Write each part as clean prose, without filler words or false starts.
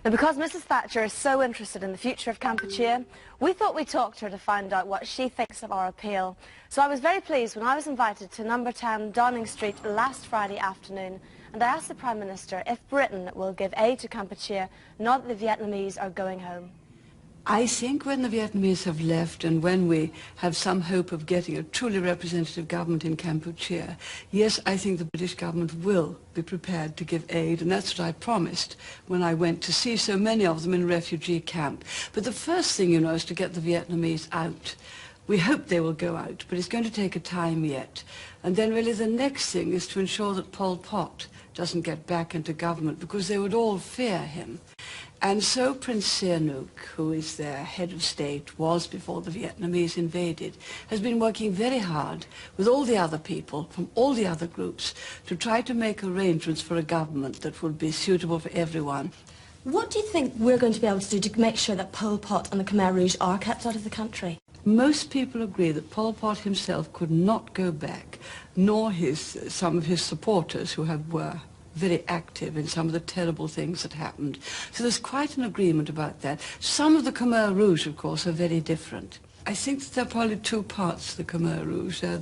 Now, because Mrs. Thatcher is so interested in the future of Kampuchea, we thought we'd talk to her to find out what she thinks of our appeal. So I was very pleased when I was invited to number 10 Downing Street last Friday afternoon, and I asked the Prime Minister if Britain will give aid to Kampuchea now that the Vietnamese are going home. I think when the Vietnamese have left and when we have some hope of getting a truly representative government in Kampuchea, yes, I think the British government will be prepared to give aid, and that's what I promised when I went to see so many of them in a refugee camp. But the first thing, you know, is to get the Vietnamese out. We hope they will go out, but it's going to take a time yet. And then really the next thing is to ensure that Pol Pot doesn't get back into government, because they would all fear him. And so Prince Sihanouk, who is their head of state, was before the Vietnamese invaded, has been working very hard with all the other people from all the other groups to try to make arrangements for a government that would be suitable for everyone. What do you think we're going to be able to do to make sure that Pol Pot and the Khmer Rouge are kept out of the country? Most people agree that Pol Pot himself could not go back, nor some of his supporters who were very active in some of the terrible things that happened. So there's quite an agreement about that. Some of the Khmer Rouge, of course, are very different. I think that there are probably two parts to the Khmer Rouge. There are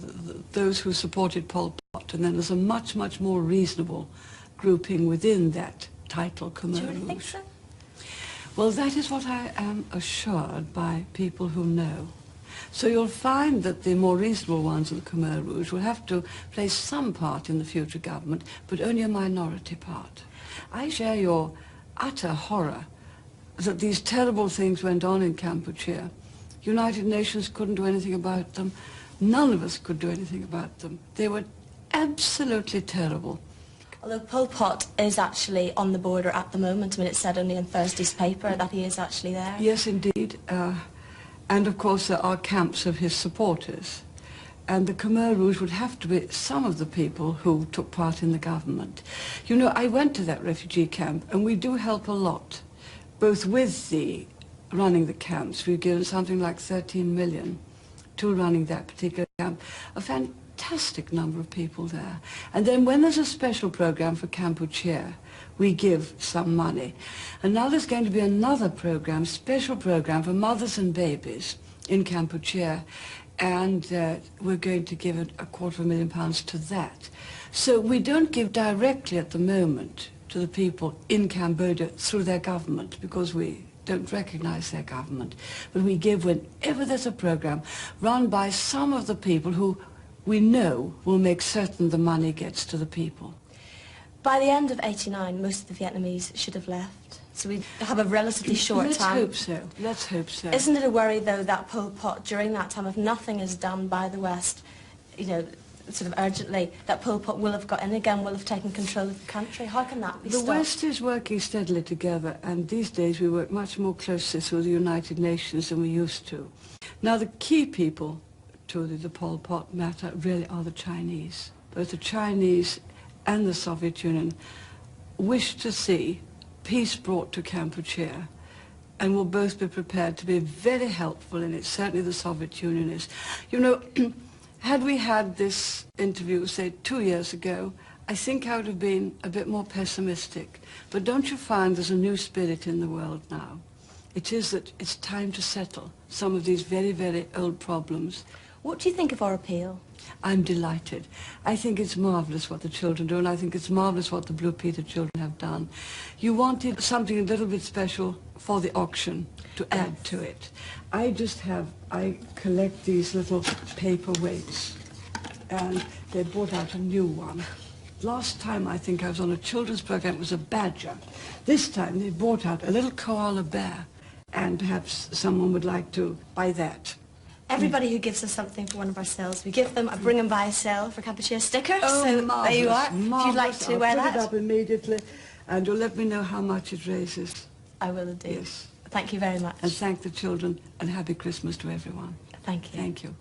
those who supported Pol Pot, and then there's a much, much more reasonable grouping within that title, Khmer Rouge. Do you really think so? Well, that is what I am assured by people who know. So you'll find that the more reasonable ones of the Khmer Rouge will have to play some part in the future government, but only a minority part. I share your utter horror that these terrible things went on in Kampuchea. United Nations couldn't do anything about them. None of us could do anything about them. They were absolutely terrible. Although Pol Pot is actually on the border at the moment. I mean, it said only in Thursday's paper that he is actually there. Yes, indeed. And of course there are camps of his supporters. And the Khmer Rouge would have to be some of the people who took part in the government. You know, I went to that refugee camp, and we do help a lot, both with the running the camps. We've given something like 13 million to running that particular camp. A fantastic number of people there. And then when there's a special program for Kampuchea, we give some money. And now there's going to be another program, special program for mothers and babies in Kampuchea, and we're going to give £250,000 to that. So we don't give directly at the moment to the people in Cambodia through their government, because we don't recognize their government, but we give whenever there's a program run by some of the people who we know will make certain the money gets to the people. By the end of '89, most of the Vietnamese should have left, so we have a relatively short time. Let's hope so. Let's hope so. Isn't it a worry, though, that Pol Pot, during that time, if nothing is done by the West, you know, sort of urgently, that Pol Pot will have got in again, will have taken control of the country? How can that be stopped? The West is working steadily together, and these days we work much more closely through the United Nations than we used to. Now, the key people to the Pol Pot matter really are the Chinese. Both the Chinese and the Soviet Union wish to see peace brought to Kampuchea, and will both be prepared to be very helpful in it. Certainly the Soviet Union is. You know, had we had this interview, say, 2 years ago, I think I would have been a bit more pessimistic. But don't you find there's a new spirit in the world now? It is that it's time to settle some of these very, very old problems. What do you think of our appeal? I'm delighted. I think it's marvellous what the children do, and I think it's marvellous what the Blue Peter children have done. You wanted something a little bit special for the auction to add to it. I collect these little paper weights, and they brought out a new one. Last time I think I was on a children's program, it was a badger. This time they brought out a little koala bear, and perhaps someone would like to buy that. Everybody who gives us something for one of our sales, we give them a bring and buy sale for Kampuchea sticker. Oh, so marvellous, there you are. marvellous. If you'd like to wear that. I'll put it up immediately, and you'll let me know how much it raises. I will indeed. Yes. Thank you very much. And thank the children, and happy Christmas to everyone. Thank you. Thank you.